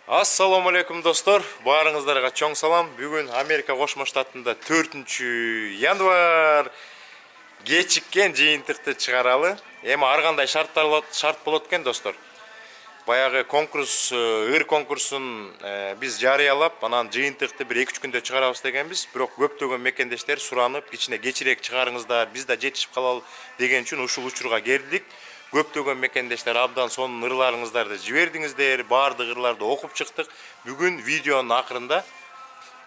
Assalamu alaikum dostlar. Barыңыздарга чоң салам. Бүгүн Америка Кошмо Штатында 4 январь кечиккен жыйынтыкты чыгаралы. Эми ар кандай шарт болот экен достор. Баягы конкурс, конкурсун биз жарыялап, анан жыйынтыкты бир 2-3 күндө чыгарабыз дегенбиз. Бирок көптөгөн мекендештер суранып, кичине кечирээк чыгарыңыздар, биз да жетишип калалы деген үчүн ушул учурга келдик. Көптөгөн мекендештер абдан сонун ырларыңыздарды жибердиңиздер, баардык ырларды окуп чыктык. Бүгүн видеонун акырында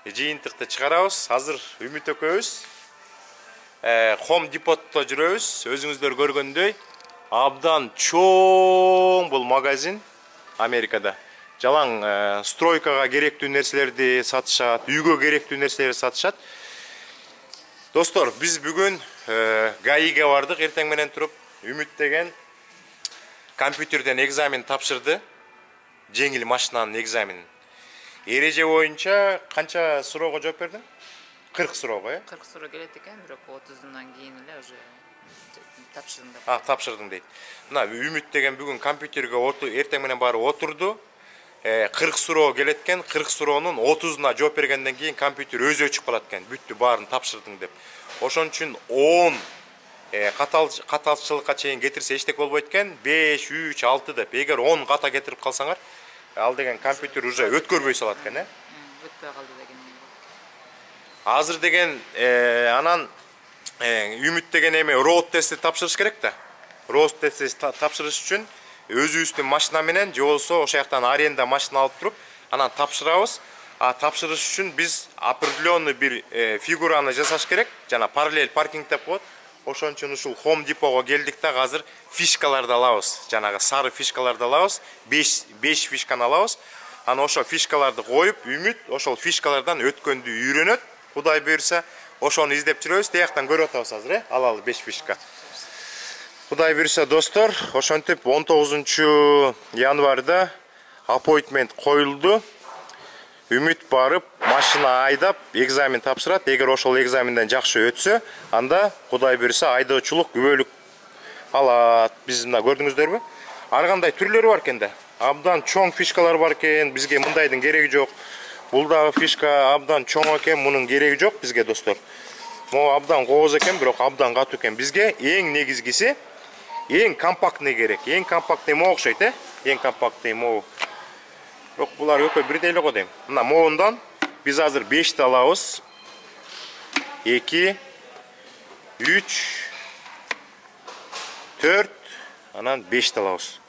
жыйынтыкты чыгарабыз. Азыр Үмүт экөөбүз Home Depot'то жүрөбүз. Өзүңүздөр көргөндөй, абдан чоң бул магазин Америкада. Жалаң стройкага керектүү нерселерди сатышат, үйгө керектүү нерселерди сатышат. Достор, биз бүгүн ГАИге бардык, эртең менен туруп. Үмүт деген компьютерден экзамен тапшырды. Жеңил машинанын экзаменин. Эреже боюнча канча суроого жооп бердиң? 40 суроого, 40 суроо келет экен, бирок 30-дон кийин эле уже тапшырдым деп. Тапшырдың дейт. Мына Үмүт деген бүгүн компьютерге эртең менен барып отурду. 40 суроо келет экен, 40 суроонун 30-уна жооп бергенден кийин компьютер өзү өчүп калат экен. Бүттү, баарын тапшырдың деп. Ошон үчүн 10 каталчылыкка чейин кетирсе эчтек болбойт экен. 5, 3, 6 деп. Эгер 10 ката кетирип калсаңар, ал деген компьютер уже өткөрбөй салат экен, Өтпөй калды деген. Азыр деген анан Үмүт деген эми роуд тестти тапшырыш керек да. Роуд тестти тапшырыш үчүн өзүбүздүн машина менен же болсо ошол жактан аренда машина алып туруп, анан тапшырабыз. Тапшырыш үчүн биз определенный бир фигураны жасаш керек. Жана параллель паркинг деп коет. Ошон үчүн ушул Home Depot'га келдик да, азыр фишкаларды алабыз. Жанагы сары фишкаларды алабыз. 5 фишканы алабыз. Анан ошол фишкаларды коюп, Үмүт ошол фишкалардан өткөндү үйрөнөт. Кудай буйрса, ошону издеп жүрөбүз. Тияктан көрүп атабыз азыр, алалы 5 фишка. Кудай буйрса достор, ошентип 19 январда appointment коюлду. Үмүт барып, машина айдап, экзамен тапшырат. Эгер ошол экзаменден жакшы өтсө, анда Кудай буйрса айдоочулук күбөлүк алат. Биз мына көрдүңүздөрбү? Ар кандай түрлөрү бар экен да. Абдан чоң фишкалар бар экен. Бизге мындайдын кереги жок. Бул дагы фишка абдан чоң экен, мунун кереги жок бизге достор. Могу абдан кооз экен, бирок абдан катуу экен. Бизге эң негизгиси эң компактный керек. Эң компактный могу окшойт, Эң компактный могу. Бирок булар өкө бирдей эле го дейм. Мына моундан биз азыр 5ти алабыз. 2, 3, 4, анан 5ти алабыз.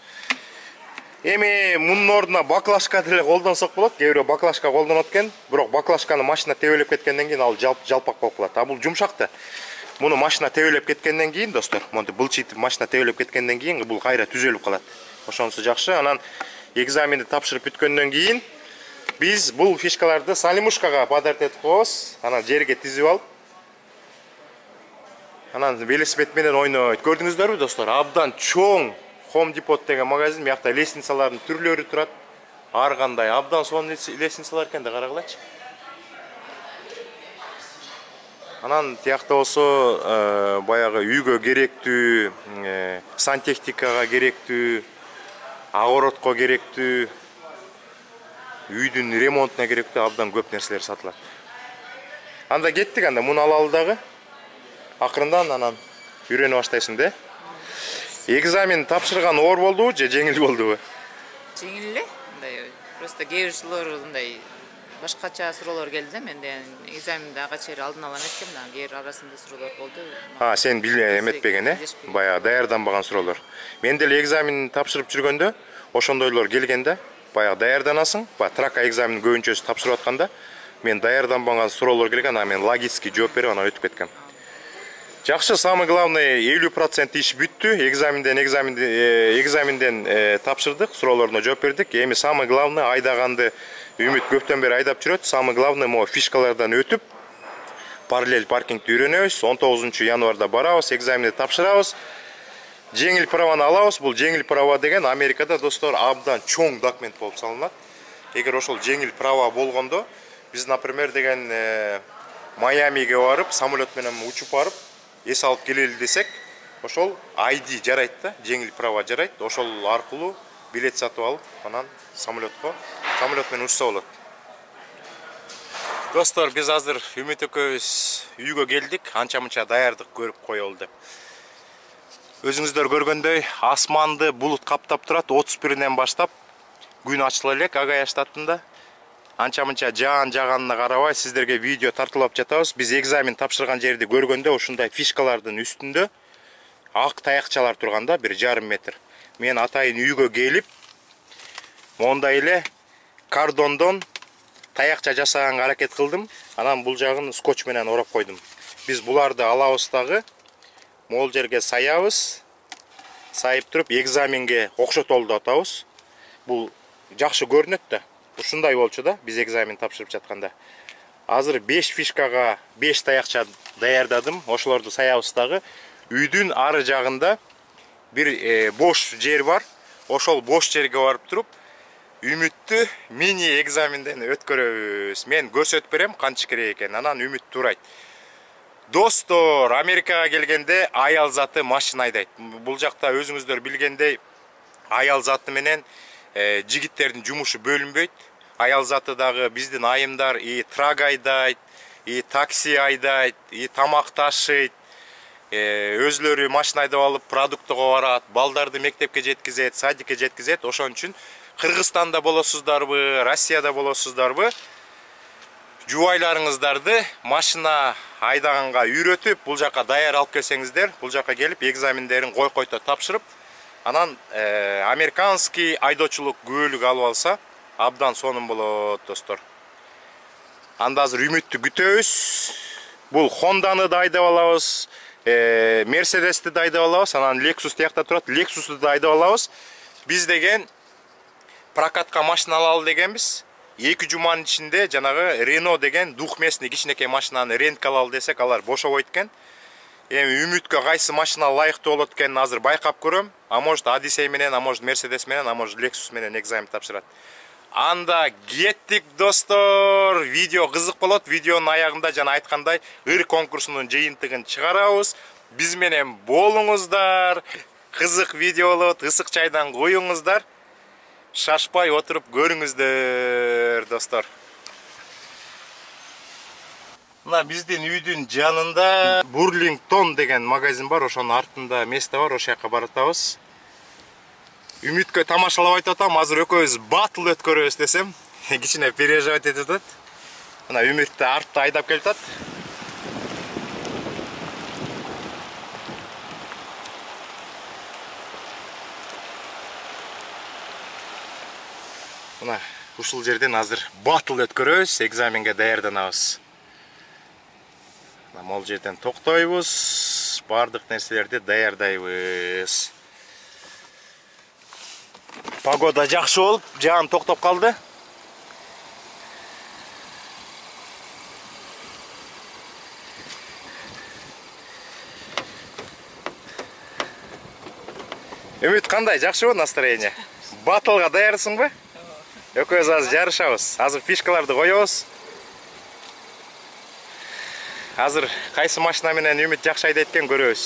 Эми мунун ордуна баклажка деле колдонсок болот. Кээ бирөө баклажка колдонот экен, бирок баклажканы машина тебелеп кеткенден кийин ал жалпак болуп калат. Бул жумшак да. Муну машина тебелеп кеткенден кийин достор, монтип былчыйтып машина тебелеп кеткенден кийин бул кайра түзөлүп калат. Ошонусу жакшы. Анан экзаменди тапшырып бүткөндөн кийин биз бул фишкаларды салимушкага подарок этип коебуз. Анан жерге тизип алып, анан велосипед менен ойнойт. Көрдүңүздөрбү достор? Абдан чоң Home Depot деген магазин. Биякта лестницалардын түрлөрү турат. Ар кандай абдан сонун лестницалар экен да, карагылачы. Анан тиякта болсо баягы үйгө керектүү, сантехникага керектүү, огородко керектүү, үйдүн ремонтуна керектүү абдан көп нерселер сатылат. Анда кеттик, анда муну алалы дагы. Акырындан анан үйрөнө баштайсың да. Экзамен тапшырган оор болдубу же жеңил болдубу? Жеңил эле. Мындай просто кээ бир суроолор мындай башкача суроолор келди да. Мен деген экзаменди ага чейин алдын ала эметкем, да, кээ бир арасында суроолор болду. Сен эметпеген, Баягы даярданбаган суроолор. Мен деле экзамен тапшырып жүргөндө ошондойлор келген да. Баягы даярданасың, трака экзаменин көбүнчөсү тапшырып атканда мен даярданбаган суроолор келген, мен логически жооп берип анан өтүп кеткем. Жакшы, самый главный 50% иш бүттү. Экзаменден тапшырдык, суроолоруна жооп бердик. Эми самый главный айдаганды Үмүт көптөн бери айдап жүрөт. Самый главный могу фишкалардан өтүп, параллель паркингди үйрөнөбүз. 19 январда барабыз, экзаменди тапшырабыз. Жеңил праваны алабыз. Бул жеңил права деген Америкада достор абдан чоң документ болуп салынат. Эгер ошол жеңил права болгондо, биз, например, деген Майамиге барып, самолет менен учуп барып, эс алып келели десек, ошол ID жарайт да, жеңил права жарайт. Ошол аркылуу билет сатып алып, анан самолет менен учса болот. Достор, biz азыр Үмүт экөөбүз үйгө келдик, анча-мынча даярдык көрүп коелу деп. Өзүңүздөр көргөндөй, асманды булут каптап турат. 31-ден баштап күн ачыла элек Агая штатында. Анча-мынча жаганына карабай сиздерге видео тартуулап жатабыз. Биз экзамен тапшырган жерди көргөндө ушундай фишкалардын үстүндө ак таякчалар турганда 1,5 метр. Мен атайын үйгө келип, мондай эле кардондон таякча жасаганга аракет кылдым. Анан бул жагын скотч менен ороп койдум. Биз буларды алабыз дагы, могул жерге саябыз. Сайып туруп экзаменге окшотолду атабыз. Бул жакшы көрүнөт да. Ушундай болчу да, биз экзамен тапшырып жатканда. Азыр 5 фишкага 5 таякча даярдадым. Ошолорду саябыз дагы. Үйдүн ары жагында бир бош жер бар. Ошол бош жерге барып туруп Үмүттү мини экзаменден өткөрөбүз. Мен көрсөтүп берем канча керек экен. Анан Үмүт турайт. Достор, Америкага келгенде аял заты машина айдайт. Бул жакта өзүңүздөр билгендей аял заты менен жигиттердин жумушу бөлүнбөйт. Аял заты дагы биздин айымдар трак айдайт, такси айдайт, тамак ташыйт. Өзлөрү машина айдап алып продуктага барат, балдарды мектепке жеткизет, садикке жеткизет. Ошон үчүн Кыргызстанда болосуздарбы, Россияда болосуздарбы, жубайларыңыздарды машина айдаганга үйрөтүп, бул жака даяр алып келсеңиздер, бул жака келип экзамендерин койкойто тапшырып, анан американский айдоочулук күбөлүк алып алса, абдан сонун болот, достор. Анда азыр Үмүттү күтөбүз. Бул Хонданы да айдап алабыз, Мерседести да айдап алабыз, анан Lexus тиякта турат, Lexus'у да айдап алабыз. Биз деген прокатка машина алалы дегенбиз. 2 жуманын ичинде жанагы Рено деген двухместный кичинекей машинаны рентке алалы десек, алар бошобойт экен. Эми Үмүткө кайсы машина лайыктуу болот экенин азыр байкап көрөм. А может Odyssey менен, а может Mercedes менен, а может Lexus менен экзамен тапшырат. Анда кеттик, достор. Видео кызык болот. Видеонун аягында жана айткандай ыр конкурсунун жыйынтыгын чыгарабыз. Биз менен болуңуздар. Кызык видео болот. Ысык чайдан коюңуздар. Шашпай отырып көрүңүздөр, достор. Мына биздин үйдүн жанында Бурлингтон деген магазин бар, ошонун артында место бар, ошол жака баратабыз. Үмүткө тамашалап айтып атам, азыр экөөбүз батыл өткөрөбүз десем, кичине переживать этип атат. Мына Үмүт артта айдап келип атат. Мына ушул жерден азыр батыл өткөрөбүз, экзаменге даярданабыз. Могул жерден токтойбуз, бардык нерселерди даярдайбыз. Погода жакшы болуп, жаан токтоп калды. Үмүт, кандай, жакшыбы настроение? Батылга даярсыңбы? Экөөбүз азыр жарышабыз. Азыр фишкаларды коебуз. Азыр кайсы машина менен Үмүт жакшы айдайт экен көрөбүз.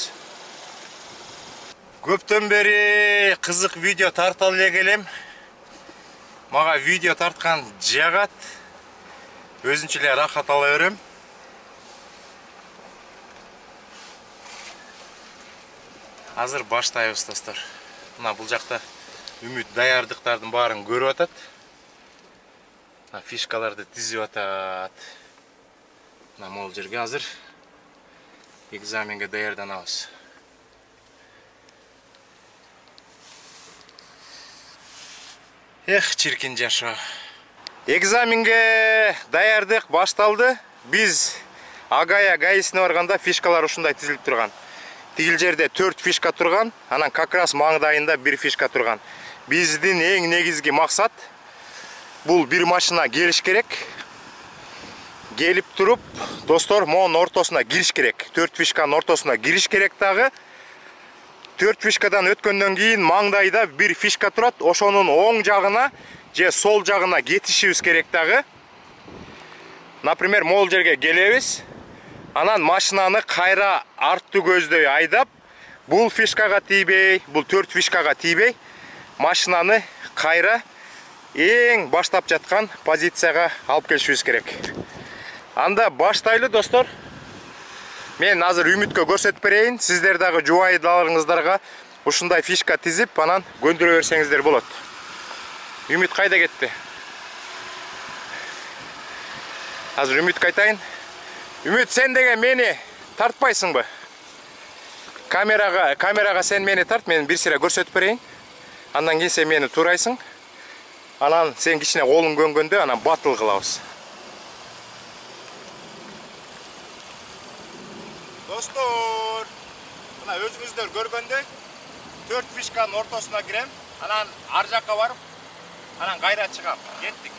Көптөн бери кызык видео тарталы эле келем. Мага видео тарткан жагат. Өзүнчө эле рахат ала берем. Азыр баштайбыз, достор. Мына бул жакта Үмүт даярдыктардын баарын көрүп атат. Фишкаларды тизип атат. Мына могул жерге азыр экзаменге даярданабыз. Эх, чиркин жашоо. Экзаменге даярдык башталды. Биз Агая гаисине барганда фишкалар ушундай тизилип турган. Тигил жерде 4 фишка турган, анан как раз маңдайында 1 фишка турган. Биздин эң негизги максат бул бир машина келиш керек. Келип туруп, достор, монун ортосуна кириш керек. 4 фишканын ортосуна кириш керек дагы. 4 фишкадан өткөндөн кийин маңдайда 1 фишка турат. Ошонун оң жагына же сол жагына кетишибиз керек дагы. Например, могул жерге келебиз. Анан машинаны кайра арттуу көздөй айдап, бул фишкага тийбей, бул 4 фишкага тийбей, машинаны кайра эң баштап жаткан позицияга алып келишибиз керек. Анда баштайлы достор. Мен азыр Үмүткө көрсөтүп берейин. Сиздер дагы жубайдаларыңыздарга ушундай фишка тизип, анан көндүрө берсеңиздер болот. Үмүт кайда кетти? Азыр Үмүткө айтайын. Үмүт, сен деген мени тартпайсыңбы? Камерага сен мени тарт, мен бир сыйра көрсөтүп берейин. Андан кийин сен мени турайсың. Анан сен кичине колуң көнгөндө анан батыл кылабыз. Достор, мына өзүңүздөр көргөндөй 4 фишканын ортосуна кирем, анан ар жакка барып, анан кайра чыгам. Кеттик.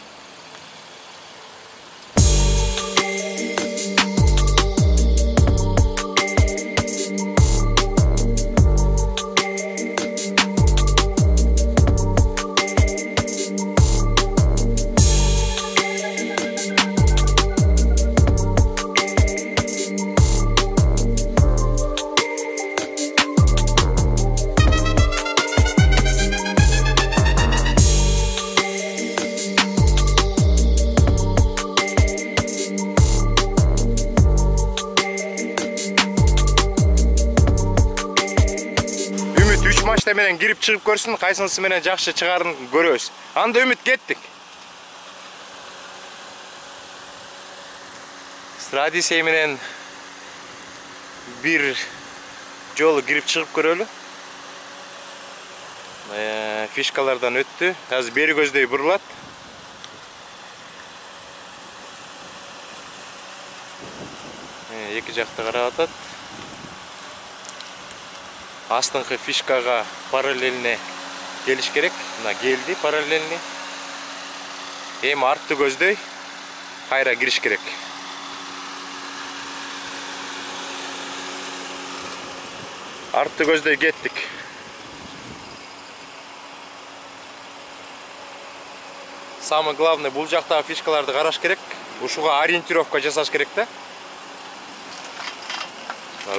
Машина менен кирип чыгып көрсүн, кайсынысы менен жакшы чыгарын көрөбүз. Анда Үмүт кеттик. Страдисей менен бир жолу кирип чыгып көрөлү. Фишкалардан өттү. Азыр бери көздөй бурулат. Эки жакты карап атат. Астыңкы фишкага параллельне келиш керек. Мына келди параллельне. Эми артты көздөй кайра кириш керек. Артты көздөй кеттик. Самый главный бул жактагы фишкаларды караш керек. Ушуга ориентировка жасаш керек да.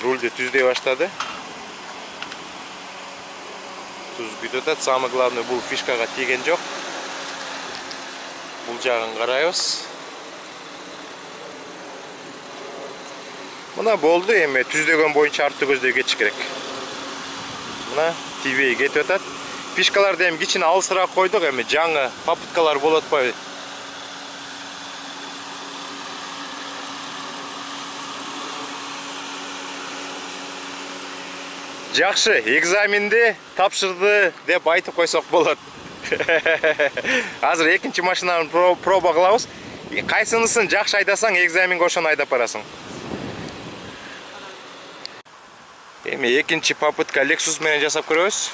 Рульды түздөй баштады. Туз бүтөтөт. Самый главный бул фишкага тийген жок. Бул жагын карайбыз. Мына болду, эми түздөгөн боюнча артты көздөй кетиш керек. Мына тийбей кетип атат. Фишкаларды эми кичине алысыраак койдук, эми жаңы попыткалар болот атпайбы? Жакшы, экзаменди тапшырды деп айтып койсок болот. Азыр экинчи машинаны проба кылабыз. Кайсынысын жакшы айдасаң, экзаменге ошону айдап барасың. Эми экинчи попытка Lexus менен жасап көрөбүз.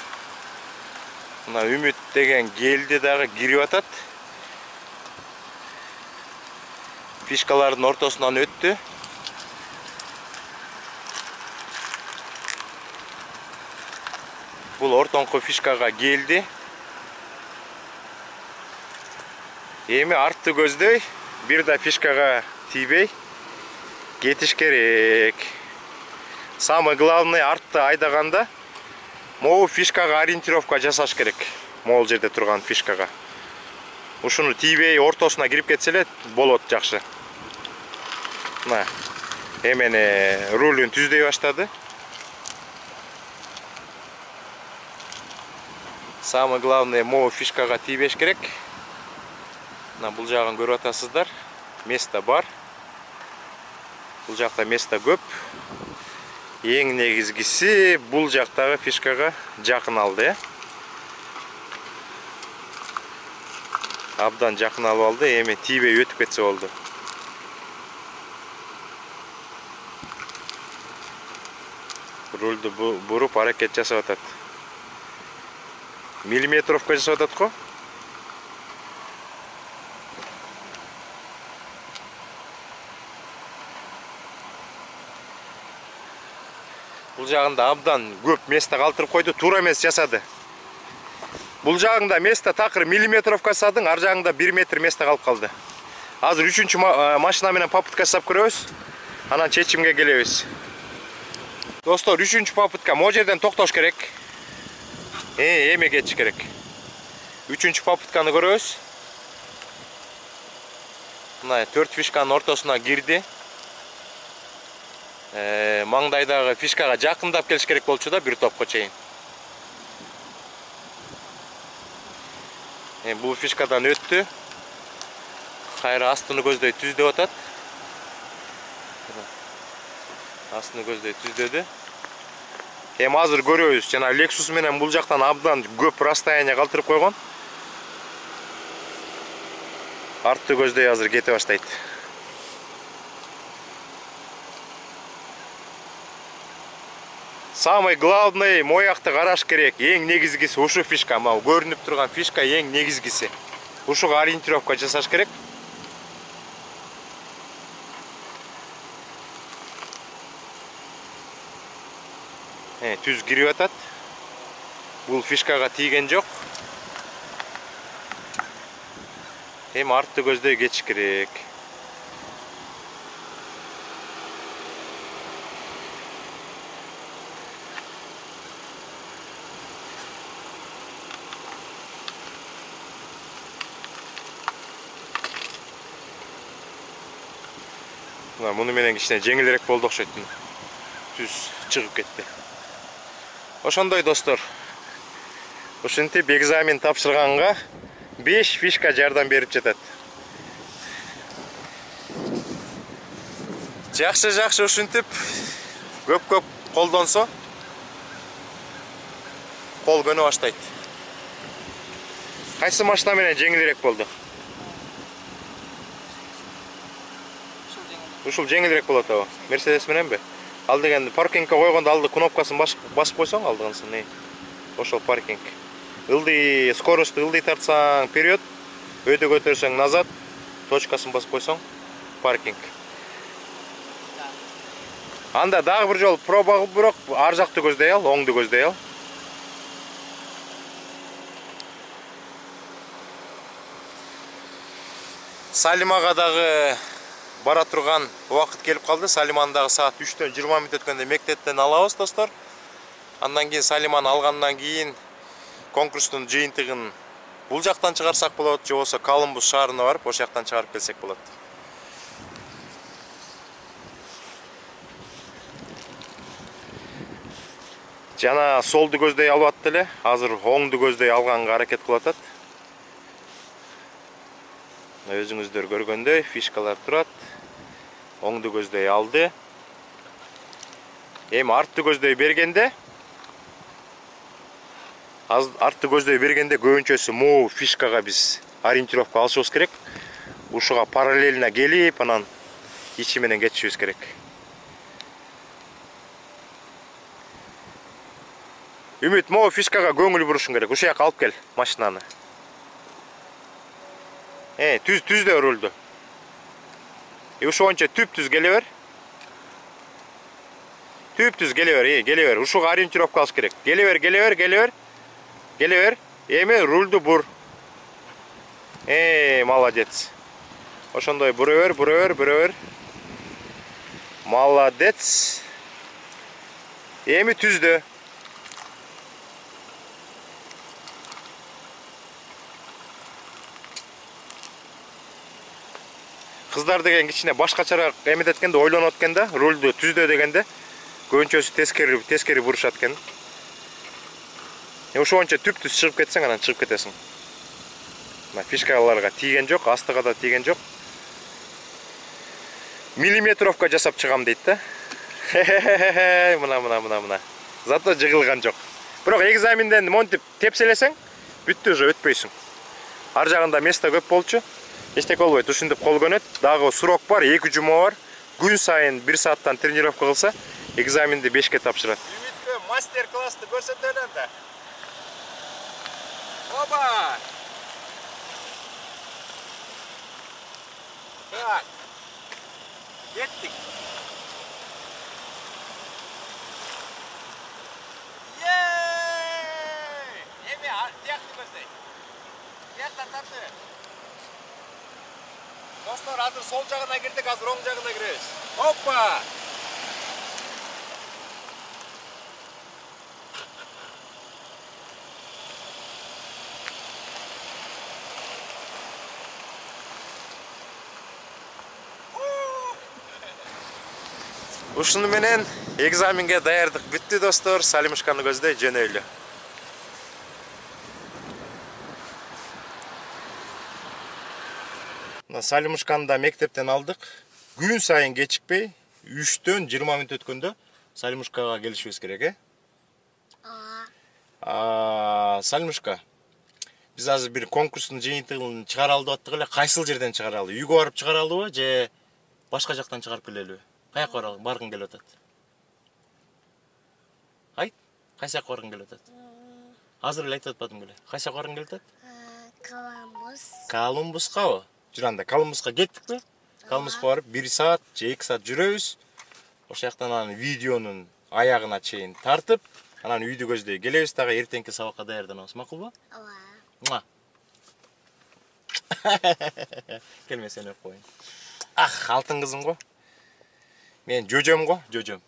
Мына Үмүт деген келди дагы кирип атат. Фишкалардын ортосунан өттү. Бул ортоңку фишкага келди. Эми артты көздөй бир да фишкага тийбей кетиш керек. Самый главный артты айдаганда могу фишкага ориентировка жасаш керек. Могул жерде турган фишкага. Ушуну тийбей ортосуна кирип кетсе эле болот жакшы. Мына эмени рулун түздөй баштады. Самый главный могу фишкага тийбеш керек. Мына бул жагын көрүп атасыздар. Место бар. Бул жакта место көп. Эң негизгиси бул жактагы фишкага жакын алды, Абдан жакын алып алды, эми тийбей өтүп кетсе болду. Рулду буруп аракет жасап атат. Миллиметровка жасап атат го. Бул жагында абдан көп место калтырып койду, туура эмес жасады. Бул жагында место такыр миллиметровка жасадың, ар жагында 1 метр место калып калды. Азыр 3-чү машина менен попытка жасап көрөбүз. Анан чечимге келебиз. Достор, 3-чү попытка могу жерден токтош керек. Эми кетиш керек. 3-cü попытканы көрөбүз. Мына 4 фишканын ортосуна кирди. Маңдайдагы фишкага жакындап келиш керек болчу да, бир топко чейин. Бул фишкадан өттү. Кайра астыны көздөй түздеп атат. Астыны көздөй түздөдү. Азыр көрөбүз, жана Lexus менен бул жактан абдан көп расстояние калтырып койгон. Артты көздөй азыр кете баштайт. Самый главный моякты караш керек. Эң негизгиси ушу фишка. Мына көрүнүп турган фишка эң негизгиси. Ушуга ориентировка жасаш керек. Түз кирип атат. Бул фишкага тийген жок. Артты көздөй кетиш керек. Муну менен кичине жеңилирээк болду окшойт. Түз чыгып кетти. Ошондой достор. Ушинтип экзамен тапшырганга 5 фишка жардам берип жатат. Жакшы ушинтип көп колдонсо кол көнө баштайт. Кайсы машина менен жеңилирээк болду? Ушул жеңилирээк болот аба. Mercedes мененби? Ал дегенде паркингке койгондо алды кнопкасын басып койсоң алдыгынсын. Ошол паркинг. Ылдый скоросту ылдый тартсаң вперед, өйдө көтөрсөң назад, точкасын басып койсоң паркинг. Анда дагы бир жол проба кылып, бирок ар жакты көздөй ал, оңду көздөй ал. Салимага дагы бара турган убакыт келип калды. Салиманы дагы саат 3-төн 20 мүнөт өткөндө мектептен алабыз, достор. Андан кийин Салиманы алгандан кийин конкурстун жыйынтыгын бул жактан чыгарсак болот, же болбосо Колумбус шаарына барып, ошол жактан чыгарып келсек болот. Жана солду көздөй алып атты эле. Азыр оңду көздөй алганга аракет кылып атат. Өзүңүздөр көргөндөй фишкалар турат. Оңду көздөй алды. Артты көздөй бергенде көбүнчөсү могу фишкага биз ориентировка алышыбыз керек. Ушуга параллельно келип, анан ичи менен кетишибиз керек. Үмүт, могу фишкага көңүл бурушуң керек. Ушул жака алып кел машинаны. Түздө рулду. Ушугонча түп-түз келе бер. Түп-түз келе бер, Ушуга ориентировка алыш керек. Келе бер. Эми рулду бур. Молодец. Ошондой бура бер. Молодец. Эми түздө. Кыздар деген кичине башкачараак эмет эткенде, ойлонот экен да, рулду түздө дегенде көбүнчөсү тескери бурушат экен. Ошончо түп-түз чыгып кетсең, анан чыгып кетесиң. Фишкаларга тийген жок, астыга да тийген жок. Миллиметровка жасап чыгам дейт да. Мына. Зато жыгылган жок. Бирок экзаменден монтип тепселесең, бүттү, уже өтпөйсүң. Ар жагында место көп болчу. Эчтеке болбойт, ушинтип кол көнөт. Дагы сурок бар, 2 жума бар. Күн сайын 1 сааттан тренировка кылса, экзаменди 5ке тапшырат. Үмүткө мастер-классты көрсөтөлөр да. Оба! Так. Кеттик. Эми тиякты көздөй. Тияктан тартты. Достор, азыр сол жагына кирдик, азыр оң жагына киребиз. Опа! Ушуну менен экзаменге даярдык бүттү достор. Салимушканы көздөй жөнөйлү. Салимушканы да мектептен алдык. Күн сайын кечикпей 3-төн 20 мүнөт өткөндө Салимушкага келишибиз керек, Салимушка, биз азыр бир конкурстун жыйынтыгын чыгара алып аттык эле. Кайсыл жерден чыгаралы? Үйгө барып чыгаралыбы же башка жактан чыгарып келелиби? Каяка баргың келип атат? Айт, кайсы жакка баргың келип атат? Азыр эле айтып атпадым беле? Кайсы жакка баргың келип атат? Колумбус. Колумбускабы? Жүранда Колумбуска кеттикпи? Колумбуска барып 1 саат же 2 саат жүрөбүз. Ошол жактан анан видеонун аягына чейин тартып, анан үйдү көздөй келебиз дагы, эртеңки сабакка даярданабыз, макулбу? Ооба. Келме, сени өп коеюн. Алтын кызым го. Мен жожом го, жожом.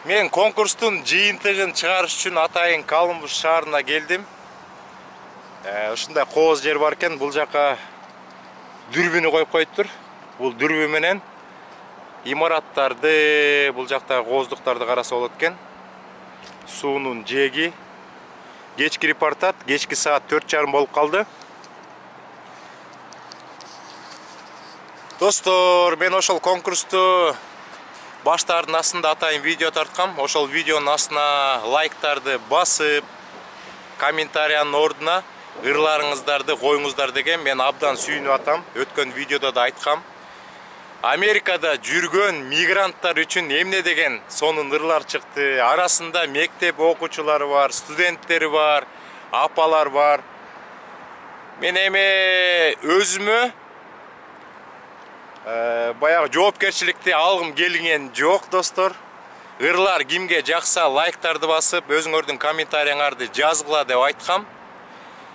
Мен конкурстун жыйынтыгын чыгарыш үчүн атайын Колумбус шаарына келдим. Ушундай кооз жер бар экен, бул жака дүрбүнү коюп коюптур. Бул дүрбү менен имараттарды, бул жакта кооздуктарды караса болот экен. Суунун жээги. Кечки репортат, кечки саат 4:30 болуп калды. Достор, мен ошол конкурсту баштардын астында атайын видео тарткам. Ошол видеонун астына лайктарды басып, комментариянын ордуна ырларыңыздарды коюңуздар деген мен абдан сүйүнүп атам. Өткөн видеодо да айткам. Америкада жүргөн мигранттар үчүн эмне деген сонун ырлар чыкты. Арасында мектеп окуучулары бар, студенттери бар, апалар бар. Мен эми өзүмө баягы жоопкерчиликти алгым келген жок, достор. Ырлар кимге жакса лайктарды басып, өзүңөрдүн комментарияңарды жазгыла деп айткам.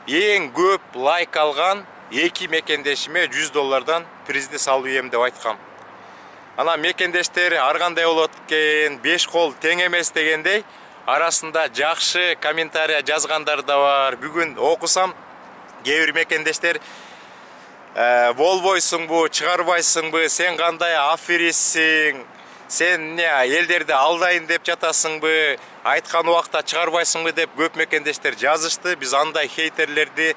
Эң көп лайк алган 2 мекендешиме $100 призди салып ийем деп айткам. Анан мекендештер ар кандай болот экен, 5 кол тең эмес дегендей, арасында жакшы комментария жазгандар да бар. Бүгүн окусам, кээ бир мекендештер болбойсуңбу, чыгарбайсыңбы, сен кандай аферистсиң, сен элдерди алдайын деп жатасыңбы, айткан убакта чыгарбайсыңбы деп көп мекендештер жазышты. Биз андай хейтерлерди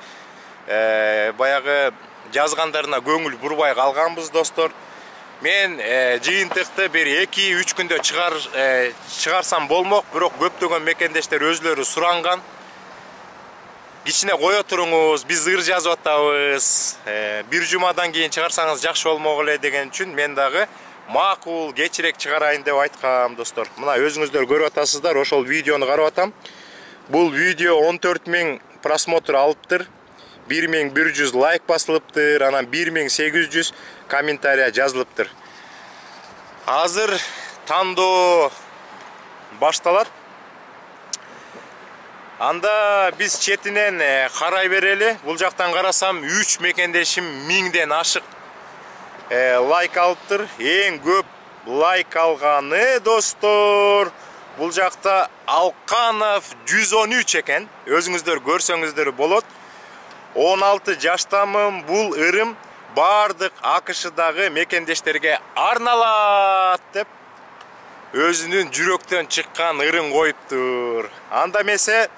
баягы жазгандарына көңүл бурбай калганбыз, достор. Мен жыйынтыкты бир 2-3 күндө чыгарсам болмок, бирок көптөгөн мекендештер өзлөрү суранган. Кичине кое туруңуз, биз ыр жазып атабыз. Бир жумадан кийин чыгарсаңыз жакшы болмок эле деген үчүн мен дагы макул кечирээк чыгарайын деп айткам, достор. Мына өзүңүздөр көрүп атасыздар, ошол видеону карап атам. Бул видео 14.000 просмотр алыптыр. 1100 лайк басылыптыр, анан 1800 комментария жазылыптыр. Азыр тандоо башталат. Анда биз четинен карай берели. Бул жактан карасам 3 мекендешим 1000ден ашык лайк алыптыр. Эң көп лайк алганы, достор, бул жакта Алканов 113 экен. Өзүңүздөр көрсөңүздөр болот. 16 жаштамын, бул ырым бардык АКШдагы мекендештерге арналат деп өзүнүн жүрөктөн чыккан ырын коюптур. Анда эмесе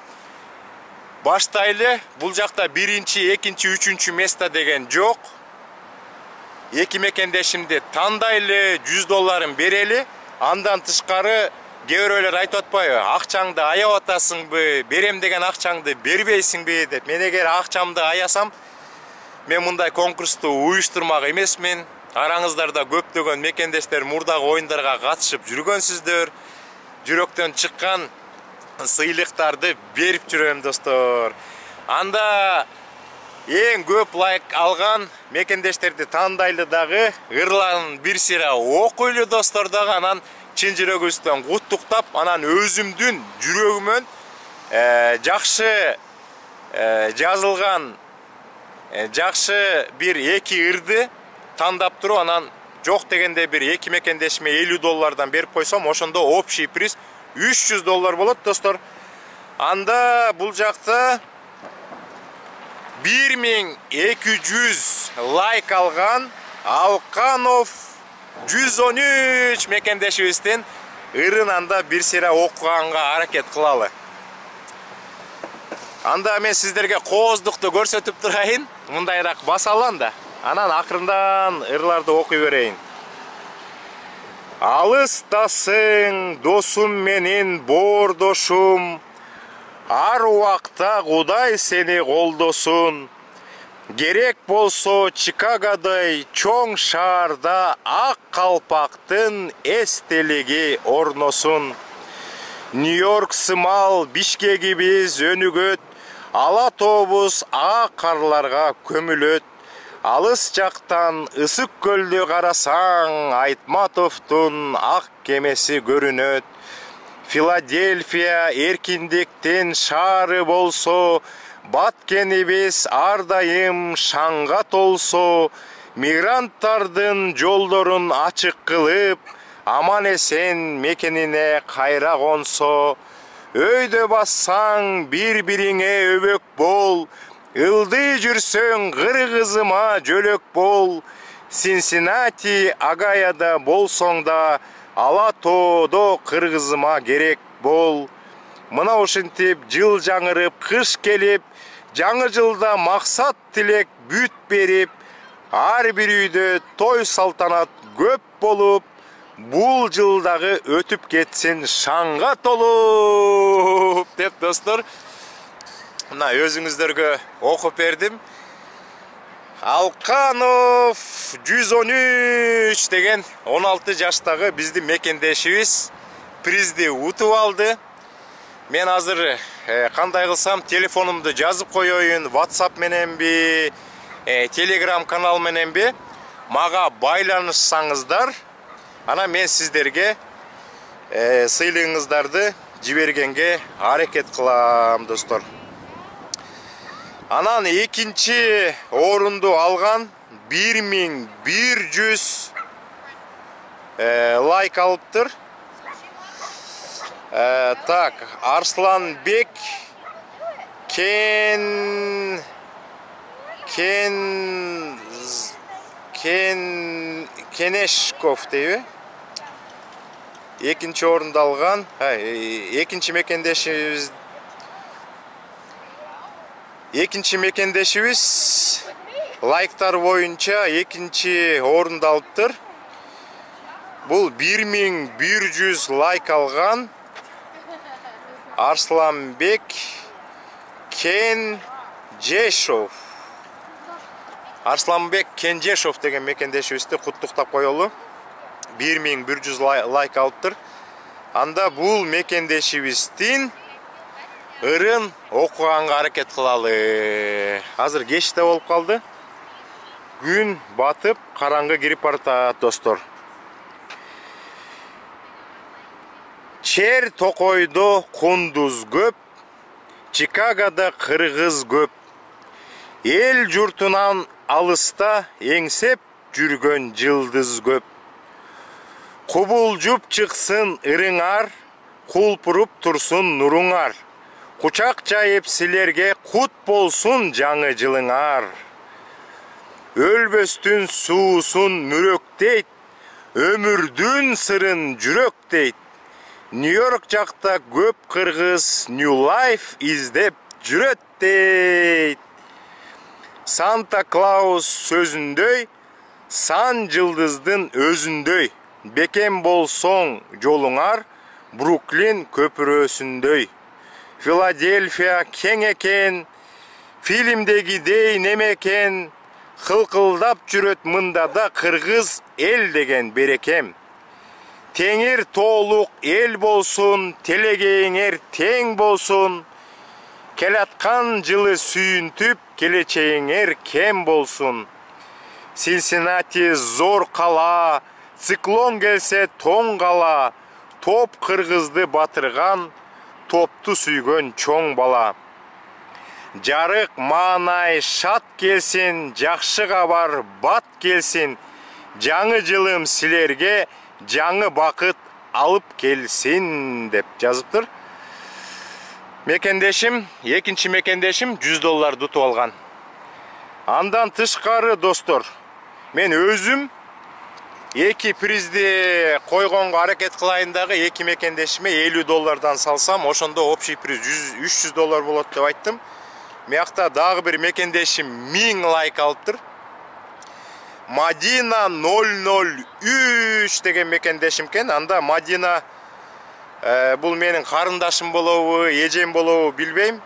баштайлы. Бул жакта 1, 2, 3 место деген жок. 2 мекендешимди тандайлы, $100 берели. Андан тышкары кээ-бирөөлөр айтып атпайбы, акчаңды аяп атасыңбы, берем деген акчаңды бербейсиңби деп. Мен эгер акчамды аясам, мен мындай конкурсту уюштурмак эмесмин. Араңыздарда көптөгөн мекендештер мурдагы оюндарга катышып жүргөнсүздөр. Жүрөктөн чыккан сыйлыктарды берип жүрөм, достор. Анда эң көп лайк алган мекендештерди тандайлы дагы, ырларын бир сыйра окуйлу, достор, дагы. Анан чын жүрөгүбүздөн куттуктап, анан өзүмдүн жүрөгүмөн жакшы жазылган жакшы бир 2 ырды тандап туруп, анан жок дегенде бир 2 мекендешиме $50 берип койсом, ошондо общий приз $300 болот, достор. Анда бул жакта 1200 лайк алган Алканов 113 мекендешибиздин ырынан да бир сыйра окуганга аракет кылалы. Анда мен сиздерге кооздукту көрсөтүп турайын. Мындайраак басалам да, анан акырындан ырларды окуй берейин. Алыстасың досум менин боордошум, ар убакта Кудай сени колдосун. Керек болсо Чикагодай чоң шаарда ак калпактын эстелиги орносун. Нью-Йорк сымал Бишкегибиз өнүгөт, ала тообуз ак карларга көмүлөт. Алыс жактан ысык көлдү карасаң, Айтматовдун ак кемеси көрүнөт. Филадельфия эркиндиктин шаары болсо, Баткенибиз ар дайым шаңга толсо. Мигранттардын жолдорун ачык кылып, аман эсен мекенине кайра консо. Өйдө бассаң бири-бириңе өбөк бол, ылдый жүрсөң кыргызыма жөлөк бол. Синсинати Агаяда болсоң да, ала тоодо кыргызыма керек бол. Мына ушинтип жыл жаңырып кыш келип, жаңы жылда максат тилек бүт берип, ар бир үйдө той салтанат көп болуп, бул жылдагы өтүп кетсин шаңга толуп деп достор. Мына өзүңүздөргө окуп бердим. Алканов 113 деген 16 жаштагы биздин мекендешибиз призди утуп алды. Мен азыр кандай кылсам телефонумду жазып коеюн, WhatsApp мененби, Telegram канал мененби мага байланышсаңыздар, ана мен сиздерге сыйлыгыңыздарды жибергенге аракет кылам достор. Анан экинчи орунду алган 1100 лайк алыптыр. Так, Арсланбек Кенешков дейби. Экинчи орунду алган. Экинчи мекендешибиз лайктар боюнча экинчи орунду алыптыр. Бул 1100 лайк алган Арсланбек Кенжешов. Арсланбек Кенжешов деген мекендешибизди куттуктап коелу. 1100 лайк алыптыр. Анда бул мекендешибиздин ырын окуганга аракет кылалы. Азыр кечте болуп калды. Күн батып, караңгы кирип баратат достор. Чер токойдо кундуз көп, Чикагода кыргыз көп. Эл журтунан алыста эңсеп жүргөн жылдыз көп. Кубулжуп чыксын ырыңар, кулпуруп турсун нуруңар. Кучак жайып силерге кут болсун жаңы жылыңар. Өлбөстүн суусун мүрөктейт, өмүрдүн сырын жүрөктейт. Нью-Йорк жакта көп кыргыз New Life издеп жүрөт дейт. Санта Клаус сөзүндөй, сан жылдыздын өзүндөй. Бекем болсоң жолуңар, Бруклин көпүрөсүндөй. Филадельфия кең экен, фильмдегидей немекен. Кылкылдап жүрөт мында да кыргыз эл деген берекем. Теңир тоолук эл болсун, телегейиңер тең болсун. Келаткан жылы сүйүнтүп, келечегиңер кем болсун. Синсинати зор кала, циклон келсе тоң кала. Топ кыргызды батырган, топту сүйгөн чоң бала. Жарык маанай шат келсин, жакшы кабар бат келсин. Жаңы жылым силерге жаңы бакыт алып келсин деп жазыптыр. Мекендешим, экинчи мекендешим $100 утуп алган. Андан тышкары достор, мен өзүм эки призди койгонго аракет кылайын дагы эки мекендешиме $50 салсам, ошондо общий приз $300 болот деп айттым. Мыякта дагы бир мекендешим 1000 лайк алыптыр. Мадина 003 деген мекендешим экен. Анда Мадина бул менин карындашым болобу, эжем болобу билбейм.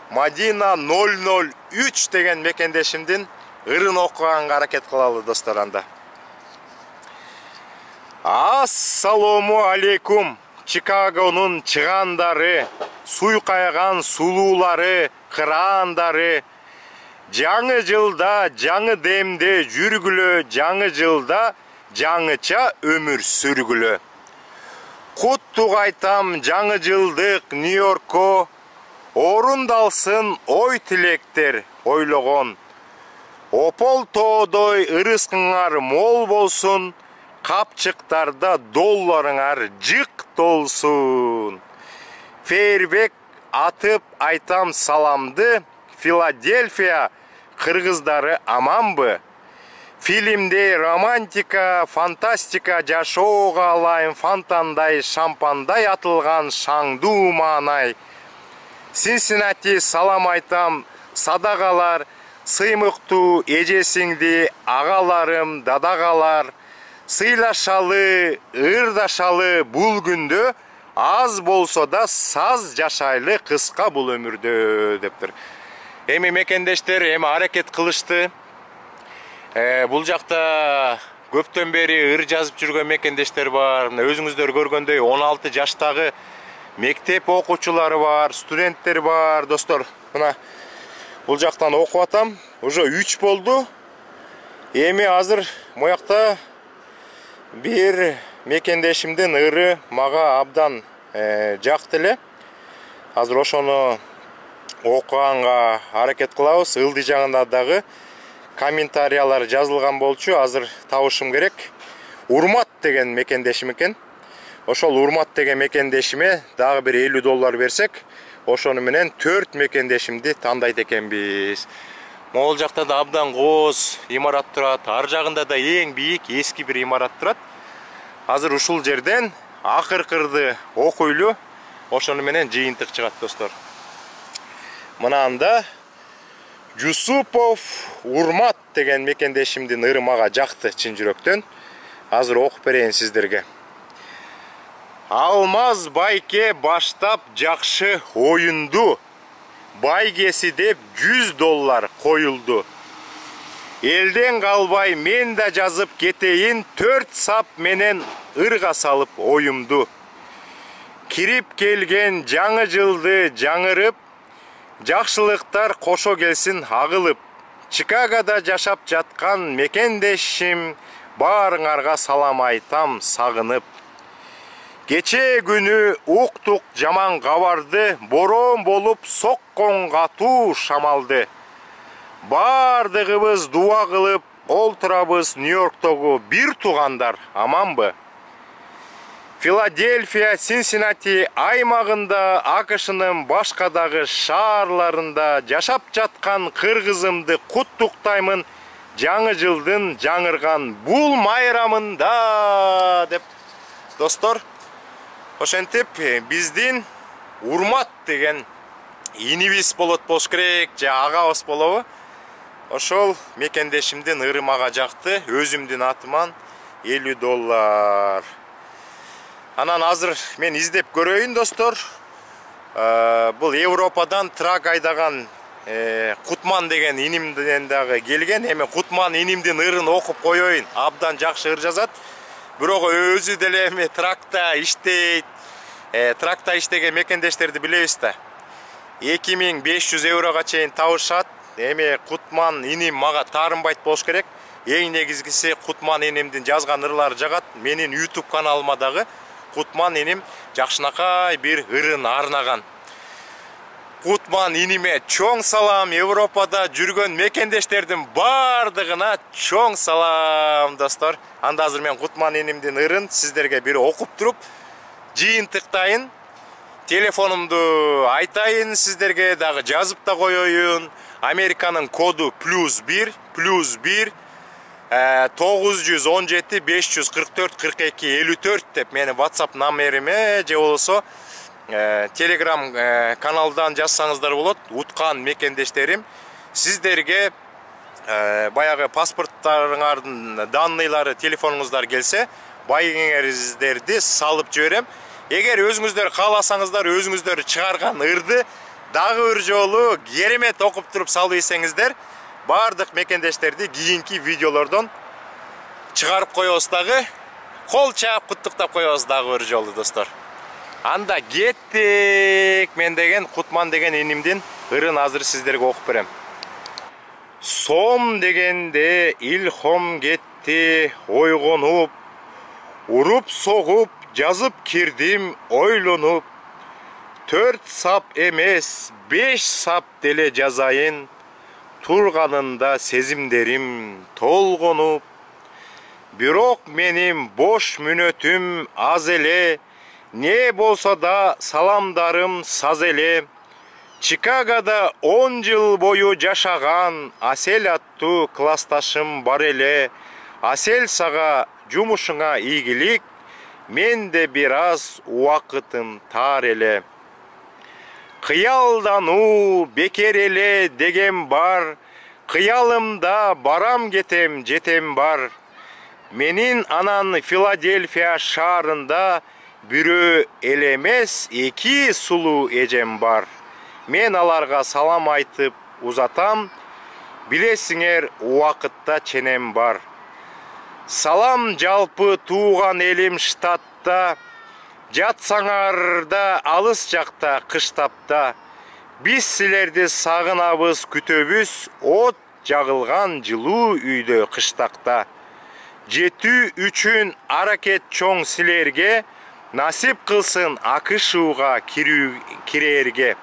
Мадина 003 деген мекендешимдин ырын окуганга аракет кылалы достор анда. Ассаламу алейкум. Чикагонун чыгандары, суйкайган сулуулары, кырандары. Жаңы жылда жаңы демде жүргүлө, жаңы жылда жаңыча өмүр сүргүлө. Куттук айтам жаңы жылдык Нью-Йоркко, орундалсын ой тилектер ойлогон. Опол тоодой ырыскыңар мол болсун, капчыктарда долларыңар жык толсун. Фейерверк атып айтам саламды, Филадельфия кыргыздары аманбы? Фильмде романтика, фантастика жашоого алайын фонтандай, шампандай атылган шаңдуу маанай. Синсинати салам айтам садагалар, сыймыктуу эжесиңди агаларым, дадагалар. Сыйлашалы, ырдашалы бул күндө, аз болсо да саз жашайлы кыска бул өмүрдө дептир. Эми мекендештер эми аракет кылышты. Бул жакта көптөн бери ыр жазып жүргөн мекендештер бар. Өзүңүздөр көргөндөй 16 жаштагы мектеп окуучулары бар, студенттер бар, достор. Мына бул жактан окуп атам. Уже 3 болду. Эми азыр моякта бир мекендешимдин ыры мага абдан жакты эле. Азыр ошону окуганга аракет кылабыз. Ылдый жагында дагы комментариялар жазылган болчу. Азыр табышым керек. Урмат деген мекендешим экен. Ошол Урмат деген мекендешиме дагы бир $50 берсек, ошону менен 4 мекендешимди тандайт экенбиз. Могул жакта да абдан кооз имарат турат. Ар жагында да эң бийик эски бир имарат турат. Азыр ушул жерден акыркырды окуйлу. Ошону менен жыйынтык чыгат достор. Мына анда Жусупов Урмат деген мекендешимдин ыры мага жакты чын жүрөктөн. Азыр окуп берейин сиздерге. Алмаз байке баштап жакшы оюнду. Байгеси деп $100 коюлду. Элден калбай мен да жазып кетейин, 4 сап менен ырга салып оюмду. Кирип келген жаңы жылды жаңырып, жакшылыктар кошо келсин агылып. Чикагода жашап жаткан мекендешим, баарыңарга салам айтам сагынып. Кече күнү уктук жаман кабарды, борон болуп соккон катуу шамалды. Бардыгыбыз дуа кылып олтурабыз Нью-Йорктогу бир туугандар аманбы? Филадельфия, Синсинати аймагында, АКШнын башкадагы шаарларында жашап жаткан кыргызымды куттуктаймын жаңы жылдын жаңырган бул майрамында деп. Достор, ошентип биздин Урмат деген инибиз болот болуш керек, же агабыз болобу? Ошол мекендешимдин ыры мага жакты, өзүмдүн атыман $50. Анан азыр мен издеп көрөйүн достор. Бул Европадан трак айдаган Кутман деген инимден дагы келген. Эми Кутман инимдин ырын окуп коёюн. Абдан жакшы ыр жазат. Бирок өзү деле эми тракта иштейт. Тракта иштеген мекендештерди билебиз да. €2500 чейин табышат. Эми Кутман иним мага таарынбайт болуш керек. Эң негизгиси Кутман инимдин жазган ырлары жагат. Менин YouTube каналыма дагы Кутман иним жакшынакай бир ырын арнаган. Кутман иниме чоң салам, Европада жүргөн мекендештердин бардыгына чоң салам достор. Анда азыр мен Кутман инимдин ырын сиздерге бир окуп туруп жыйынтыктайын. Телефонумду айтайын сиздерге, дагы жазып да коёюн. Американын коду +1 917 544 42 54 деп менің WhatsApp номеріме же болсо Telegram каналдан жазсаңыздар болот. Уткан мекендештерим сиздерге баягы паспорттарыңардын данныйлары телефонуңуздар келсе, байгеңердерди салып жиберем. Эгер өзүңүздөр кааласаңыздар, өзүңүздөр чыгарган ырды дагы бир жолу керемет окуп туруп салып ийсеңиздер, бардык мекендештерди кийинки видеолордон чыгарып коебуз дагы. Кол чаап куттуктап коебуз дагы бир жолу достор. Анда кеттик. Мен деген Кутман деген инимдин ырын азыр сиздерге окуп берем. Сом дегенде илхом кетти ойгонуп, уруп согуп жазып кирдим ойлонуп. 4 сап эмес 5 сап деле жазайын, турганында сезимдерим толгонуп. Бирок менин бош мүнөтүм аз эле, не болсо да саламдарым саз эле. Чикагода 10 жыл бою жашаган Асель аттуу классташым бар эле. Асель, сага жумушуңа ийгилик, менде бир аз убакытым тар эле. Кыялдануу бекер эле деген бар, кыялымда барам кетем жетем бар. Менин анан Филадельфия шаарында бирөө эле эмес 2 сулуу эжем бар. Мен аларга салам айтып узатам, билесиңер убакытта ченем бар. Салам жалпы тууган элим штатта, жатсаңар да алыс жакта кыштапта. Биз силерди сагынабыз күтөбүз, от жагылган жылуу үйдө кыштакта. Жетүү үчүн аракет чоң силерге, насип кылсын акышууга кирерге.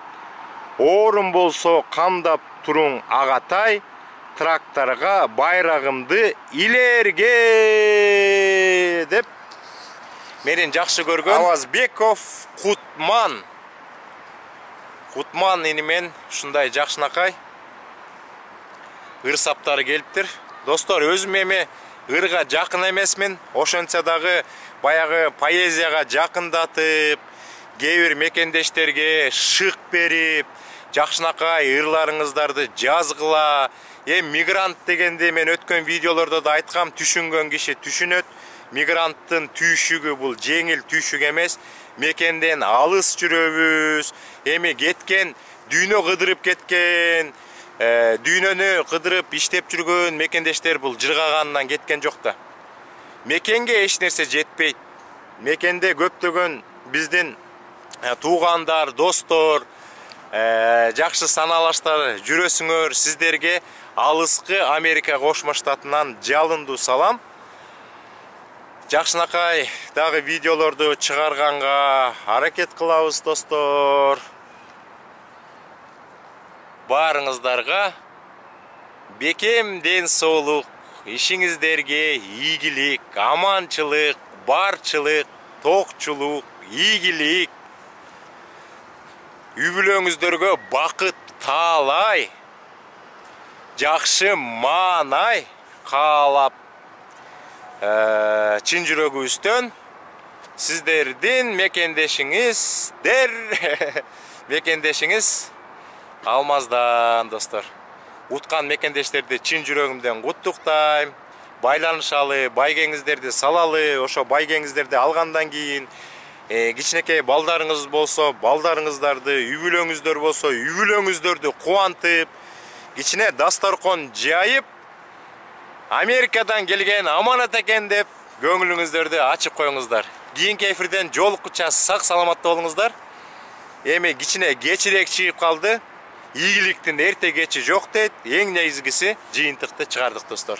Орун болсо камдап туруң агатай, тракторга байрагымды илерге деп менин жакшы көргөн Авазбеков Кутман инимен ушундай жакшынакай ыр саптары келиптир. Достор, өзүм эми ырга жакын эмесмин, ошентсе дагы баягы поэзияга жакындатып, кээ бир мекендештерге шык берип, жакшынакай ырларыңыздарды жазгыла. Мигрант дегенде мен өткөн видеолордо да айткам, түшүнгөн киши түшүнөт. Мигранттын түйшүгү бул жеңил түйшүк эмес. Мекенден алыс жүрөбүз. Эми кеткен, дүйнө кыдырып кеткен, дүйнөнү кыдырып иштеп жүргөн мекендештер бул жыргагандан кеткен жок да. Мекенге эч нерсе жетпейт. Мекенде көптөгөн биздин туугандар, достор, жакшы саналаштар жүрөсүңөр. Сиздерге алыскы Америка Кошмо Штатынан жалындуу салам. Жакшынакай дагы видеолорду чыгарганга аракет кылабыз достор. Барыңыздарга бекем ден соолук, ишиңиздерге ийгилик, аманчылык, барчылык, токчулук, ийгилик. Үй бүлөңүздөргө бакыт таалай, жакшы маанай каалап, чын жүрөгүбүздөн сиздердин мекендешиңиз Алмаздан достор. Уткан мекендештерди чын жүрөгүмдөн куттуктайм. Байланышалы, байгеңиздерди салалы, ошо байгеңиздерди алгандан кийин кичинекей балдарыңыз болсо, балдарыңыздарды, үй бүлөңүздөр болсо, үй бүлөңүздөрдү кубантып, кичине дасторкон жайып, Америкадан келген аманат экен деп көңүлүңүздөрдү ачып коюңуздар. Кийинки эфирден жолуккуча сак саламатта болуңуздар. Эми кичине кечирээк чыгып калды. Ийгиликтин эрте кечи жок дейт. Эң негизгиси жыйынтыкты чыгардык достор.